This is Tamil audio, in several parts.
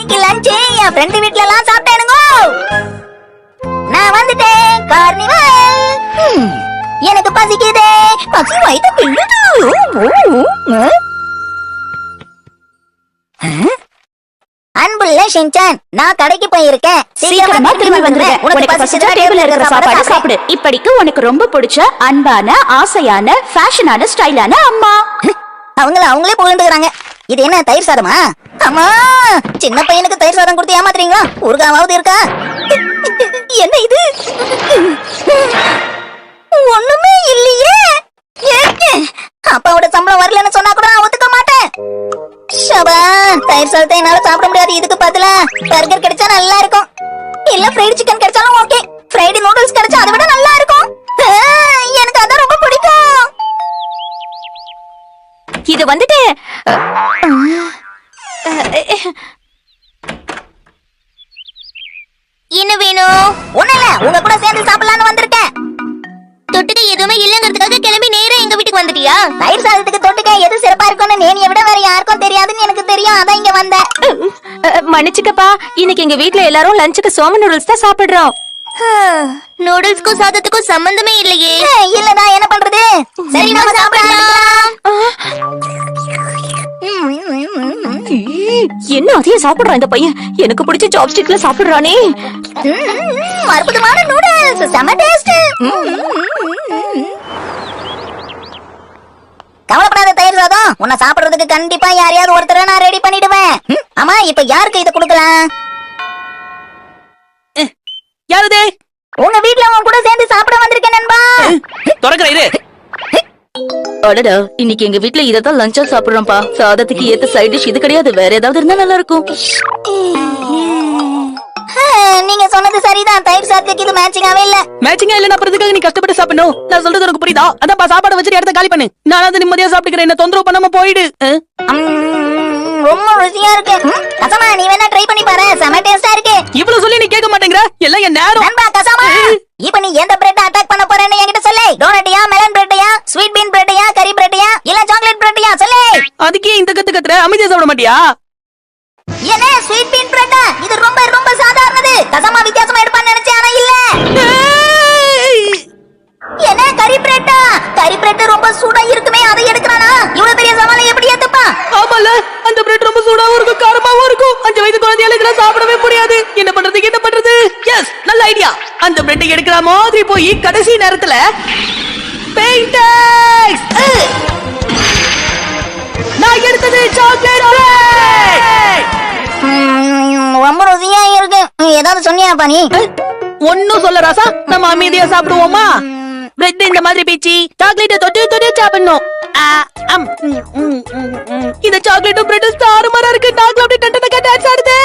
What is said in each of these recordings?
இன்னைக்கு லஞ்ச் என் ஃப்ரெண்ட் வீட்ல எல்லாம் சாப்பிட்டேனுங்க. நான் வந்துட்டேன் கார்னிவல். எனக்கு பசிக்குதே, பசி வயித்து பிள்ளுது. அன்புள்ள ஷின்சான், நான் கடைக்கு போயிருக்கேன். சீக்கிரமா திரும்பி வந்துடுறேன். உனக்கு பசிச்சா டேபிள்ல இருக்கிற சாப்பாடு சாப்பிடு. இப்படிக்கு உனக்கு ரொம்ப பிடிச்ச அன்பான, ஆசையான, ஃபேஷனான, ஸ்டைலான அம்மா. அவங்களே புகழ்ந்துக்கிறாங்க. இது என்ன தயிர் சாதமா? அம்மா, சின்ன பையனுக்கு தயிர் சாதம் கொடுத்து ஏமாத்துறீங்களா? ஊறுகாவாவது இருக்கா? என்ன இது? ஒண்ணுமே இல்லையே. அப்பாவோட சம்பளம் வரலன்னு சொன்னா கூட நான் ஒத்துக்க மாட்டேன். ஷபா, தயிர் சாதத்தை என்னால சாப்பிட முடியாது. இதுக்கு பதிலா பர்கர் கிடைச்சா நல்லா இருக்கும். இல்ல ஃப்ரைட் சிக்கன் கிடைச்சாலும் ஓகே. ஃப்ரைட் நூடுல்ஸ் கிடைச்சா அதை விட நல்லா இருக்கும். எனக்கு அதான் ரொம்ப பிடிக்கும். இது வந்துட்டு என்ன வேணும்? ஒண்ணுல உங்க கூட சேர்ந்து சாப்பிடலான்னு வந்திருக்கேன். தொட்டுக்க எதுவுமே இல்லங்கிறதுக்காக கிளம்பி நேரா எங்க வீட்டுக்கு வந்துட்டியா? தயிர் சாதத்துக்கு தொட்டுக்க எது சிறப்பா இருக்கும்னு நேனியை விட வேற யாருக்கும் தெரியாதுன்னு எனக்கு தெரியும். அதான் இங்க வந்தேன். மன்னிச்சுக்கப்பா, இன்னைக்கு எங்க வீட்ல எல்லாரும் லஞ்சுக்கு சோம நூடுல்ஸ் தான் சாப்பிடுறோம். நூடுல்ஸ்க்கும் சாதத்துக்கும் சம்பந்தமே இல்லையே. இல்லதான் என்ன பண்றது? சரி நம்ம சாப்பிடலாம். என்ன அதையும் சாப்பிடுறான் இந்த பையன்? எனக்கு பிடிச்ச சாப்ஸ்டிக்ல சாப்பிடுறானே. அற்புதமான நூடுல்ஸ், செம டேஸ்ட். கவலைப்படாத தயிர் சாதம், உன்னை சாப்பிடுறதுக்கு கண்டிப்பா யாரையாவது ஒருத்தரை நான் ரெடி பண்ணிடுவேன். ஆமா, இப்ப யாருக்கு இதை கொடுக்கலாம்? யாருதே? உங்க வீட்ல உன் கூட சேர்ந்து சாப்பிட வந்திருக்கேன் நண்பா. தொடக்கற இரு. அடடா, இன்னைக்கு எங்க வீட்ல இததான் லஞ்சா சாப்பிடுறோம்ப்பா. சாதத்துக்கு ஏத்த சைட் டிஷ் இது கிடையாது. வேற ஏதாவது இருந்தா நல்லா இருக்கும். நீங்க சொன்னது சரிதான். தயிர் சாதத்துக்கு இது மேட்சிங்காவே இல்ல. மேட்சிங்கா இல்ல, அப்புறதுக்காக நீ கஷ்டப்பட்டு சாப்பிடணும். நான் சொல்றது உனக்கு புரியுதா? அதான் சாப்பாடு வச்சுட்டு இடத்த காலி பண்ணு. நான் வந்து நிம்மதியா சாப்பிட்டுக்கிறேன். என்ன தொந்தரவு பண்ணாம போயிடு. ரொம்ப ருசியா இருக்கு. கசமா, நீ வேணா ட்ரை பண்ணி பாரு. செம டேஸ்டா இருக்கு. இவ்வளவு சொல்லி நீ கேட்க மாட்டேங்கிற. எல்லாம் என் நேரம். நண்பா கசமா, இப்போ நீ எந்த பிரெட் அட்டாக் பண்ண போறேன்னு என்கிட்ட சொல்லு. டோனட்யா, மெலன் பிரெட்யா, ஸ்வீட் பீன் பிரெட்யா, கறி பிரெட்யா, இல்ல சாக்லேட் பிரெட்யா சொல்லு. அதுக்கே இந்த கத்துற அமைதியா சாப்பிட மாட்டியா? என்ன ஸ்வீட் பீன் பிரெட்டா? இது ரொம்ப ரொம்ப சாதாரணது. கசமா வித்தியாசமா எடுப்பான்னு நினைச்சேன், ஆனா இல்ல. என்ன கறி பிரெட்டா? கறி பிரெட் ரொம்ப சூடா இருக்குமே, அதை எடுக்கறானா? இவ்வளவு பெரிய சவாலை எப்படி ஏத்துப்பா? ஆமால, அந்த பிரெட் ரொம்ப சூடாவும் இருக்கும், காரமாவும் இருக்கும். 5 வயசு குழந்தையால இதெல்லாம் சாப்பிடவே முடியாது. என்ன பண்றது? எஸ், நல்ல ஐடியா. அந்த பிரெட்டை எடுக்கிற மாதிரி போய் கடைசி நேரத்துல பெயிண்டெக்ஸ். நான் எடுத்தது சாக்லேட் பிரெட். ரொம்ப ருசியா இருக்கு. ஏதாவது சொன்னியாப்பா நீ? ஒன்னும் சொல்ல ராசா, நம்ம அமைதியா சாப்பிடுவோமா? பிரெட் இந்த மாதிரி பீச்சி சாக்லேட்டை தொட்டு சாப்பிடணும். இந்த சாக்லேட்டும் பிரெட்டும் தாறுமாறா இருக்கு. நாக்குல அப்படியே டண்டனக்கா டான்ஸ் ஆடுது.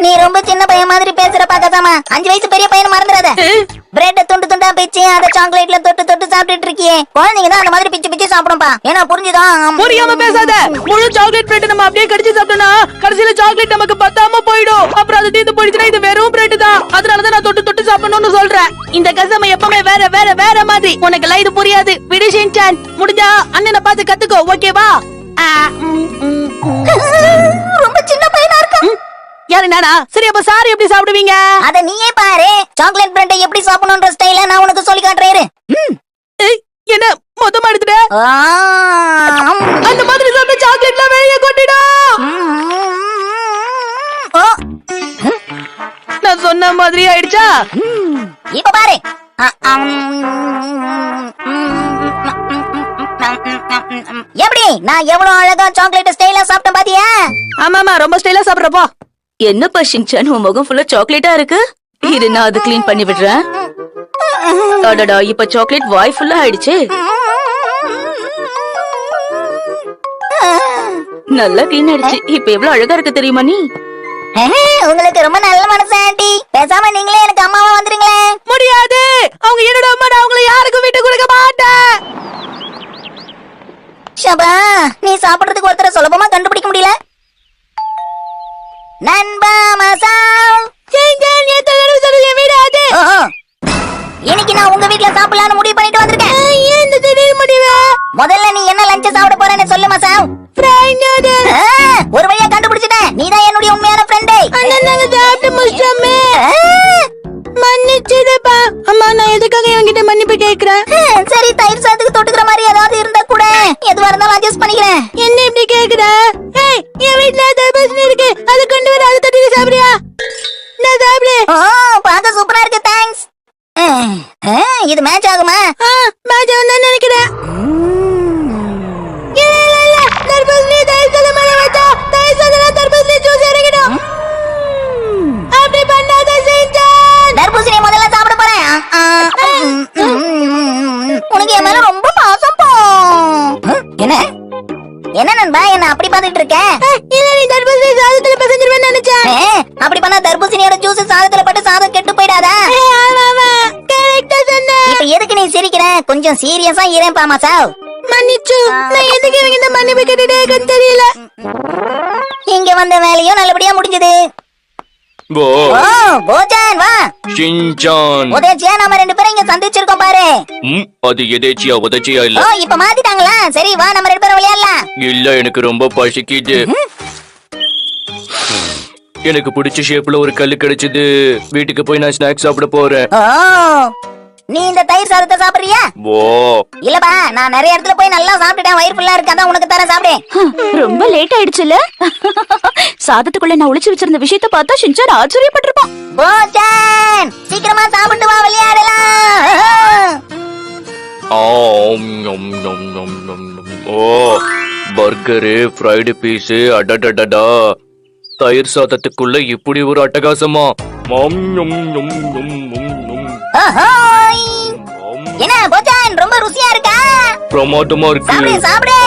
நீ ரொம்ப சின்ன பையன் மாதிரி பேசுறப்பா கசாமா. 5 வயசு பெரிய பையன் மறந்துடாத. பிரெட் துண்டு துண்டா பிச்சு அத சாக்லேட்ல தொட்டு சாப்பிட்டுட்டு இருக்கியே. குழந்தைங்க தான் அந்த மாதிரி பிச்சு சாப்பிடும்பா. ஏன்னா புரிஞ்சுதா? புரியாம பேசாத. முழு சாக்லேட் பிரெட் நம்ம அப்படியே கடிச்சு சாப்பிட்டோம்னா கடைசியில சாக்லேட் நமக்கு பத்தாம போயிடும். அப்புறம் அது தீந்து போயிடுச்சுன்னா இது வெறும் பிரெட் தான். அதனாலதான் நான் தொட்டு சாப்பிடணும்னு சொல்றேன். இந்த கசமை எப்பவுமே வேற மாதிரி. உனக்கு எல்லாம் இது புரியாது. விடு ஷின்சான், முடிஞ்சா அண்ணனை பார்த்து கத்துக்கோ, ஓகேவா? ரொம்ப சின்ன பையனா இருக்கு. யாரு நானா? சரி, அப்ப சாரி எப்படி சாப்பிடுவீங்க? அத நீயே பாரு. சாக்லேட் பிரெட்டை எப்படி சாப்பிடணும்ன்ற ஸ்டைல நான் உனக்கு சொல்லி காட்டுறேன். என்ன மொத்தமா எடுத்துட்ட? அந்த மாதிரி சாப்பிட்டு சாக்லேட்ல வெளியே கொட்டிடும். நான் சொன்ன மாதிரி ஆயிடுச்சா? இப்ப பாரு. எப்படி நான் எவ்வளவு அழகா சாக்லேட் ஸ்டைலா சாப்பிட்டேன் பாத்தியா? ஆமாமா, ரொம்ப ஸ்டைலா சாப்பிடுறப்போ. என்னப்பா ஷின்சான், உன் முகம் ஃபுல்லா சாக்லேட்டா இருக்கு. இரு, நான் அது கிளீன் பண்ணி விடுறேன். அடடா, இப்ப சாக்லேட் வாய் ஃபுல்லா ஆயிடுச்சு. நல்லா கிளீன் ஆயிடுச்சு. இப்ப எவ்வளவு அழகா இருக்கு தெரியுமா நீ? உங்களுக்கு ரொம்ப நல்ல மனசு ஆண்டி. பேசாம நீங்களே எனக்கு அம்மாவா வந்துருங்களே. முடியாது, அவங்க என்னோட அம்மா. நான் அவங்களை யாருக்கும் விட்டு கொடுக்க மாட்டேன். ஷபா, நீ சாப்பிடுறதுக்கு ஒருத்தர சுலபமா கண்டுபிடிக்க முடியல. நண்பா மசால் இன்னைக்கு நான் உங்க வீட்ல சாப்பிடலாம்னு முடிவு பண்ணிட்டு வந்திருக்கேன். முதல்ல நீ என்ன லஞ்ச் சாப்பிட போறேன்னு சொல்லு மசால். ஒரு வழியா கண்டுபிடிச்சிட்டேன். நீதான் அதான் நாங்க சாப்பிட்டு முடிச்சோமே. மன்னிச்சிடுப்பா. அம்மா, நான் எதுக்காக இவங்கிட்ட மன்னிப்பு கேக்குறேன்? சரி, தயிர் சாதத்துக்கு தொட்டுக்கிற மாதிரி ஏதாவது இருந்தா கூட எதுவா இருந்தாலும் அட்ஜஸ்ட் பண்ணிக்கிறேன். என்ன இப்படி கேக்குற? ஏய், என் வீட்ல தர்பூசணி இருக்கு, அது கொண்டு வர, அதை தட்டிட்டு சாப்பிடுறியா? நான் சாப்பிடு. ஓ, பார்க்க சூப்பரா இருக்கு, தேங்க்ஸ். இது மேட்ச் ஆகுமா? மேட்ச் ஆகும் நினைக்கிறேன். இல்ல, தர்பூசணி தயிர் சாதம் மேல வச்சா தயிர் சாதம் தர்பூசணி ஜூஸ் இறங்கிடும். அப்படி பண்ணாத செஞ்சான். தர்பூசணி முதல்ல சாப்பிட போறேன். உனக்கு என் மேல ரொம்ப பாசம் போ. என்ன நண்பா, என்ன அப்படி பாத்துட்டு இருக்க? இல்ல, நீ தர்பூசணி சாதத்துல பசஞ்சிருவேன்னு நினைச்சேன். அப்படி பண்ணா தர்பூசணியோட ஜூஸ் சாதத்துல பட்டு சாதம் கெட்டு போயிடாதா? கரெக்டா சொன்ன. இப்ப எதுக்கு நீ சிரிக்கிற? கொஞ்சம் சீரியஸா இரேன் பாமா சாவ். மன்னிச்சு, நான் எதுக்கு இவங்க இந்த மன்னிப்பு கேட்டுட்டே இருக்குன்னு தெரியல. இங்க வந்த வேலையும் நல்லபடியா முடிஞ்சது. ஓ ஓ, போஜான் வா. ஷின்சான். உதயச்சியா நாம ரெண்டு பேரும் இங்க சந்திச்சிருக்கோம் பாரு. அது எதேச்சியா உதச்சியா ஓ, இல்ல? இப்ப மாத்திட்டாங்களா? சரி, வா நம்ம ரெண்டு பேரும் விளையாடலாம். இல்ல, எனக்கு ரொம்ப பசிக்குது. எனக்கு பிடிச்ச ஷேப்ல ஒரு கல்லு கிடைச்சது. வீட்டுக்கு போய் நான் ஸ்நாக்ஸ் சாப்பிட போறேன். ஓ, நீ இந்த தயிர் சாதத்தை சாப்பிடுறியா? ஓ இல்லப்பா, நான் நிறைய இடத்துல போய் நல்லா சாப்பிட்டுட்டேன், வயிறு ஃபுல்லா இருக்கு, அதான் உனக்கு தரேன், சாப்பிடு. ரொம்ப லேட் ஆயிடுச்சுல. சாதத்துக்குள்ள நான் ஒளிச்சு வச்சிருந்த விஷயத்த பார்த்தா ஷின்சான் ஆச்சரியப்பட்டிருப்பான். போஜான், சீக்கிரமா சாப்பிட்டு வா, விளையாடலாம். ஓ, பர்கரு, ஃப்ரைடு பீஸ், அடடடடா. தயிர் சாதத்துக்குள்ள இப்படி ஒரு அட்டகாசமா? என்ன போஜான், ரொம்ப ருசியா இருக்கா? பிரமாதமா இருக்கு. சாப்பிடு சாப்பிடு.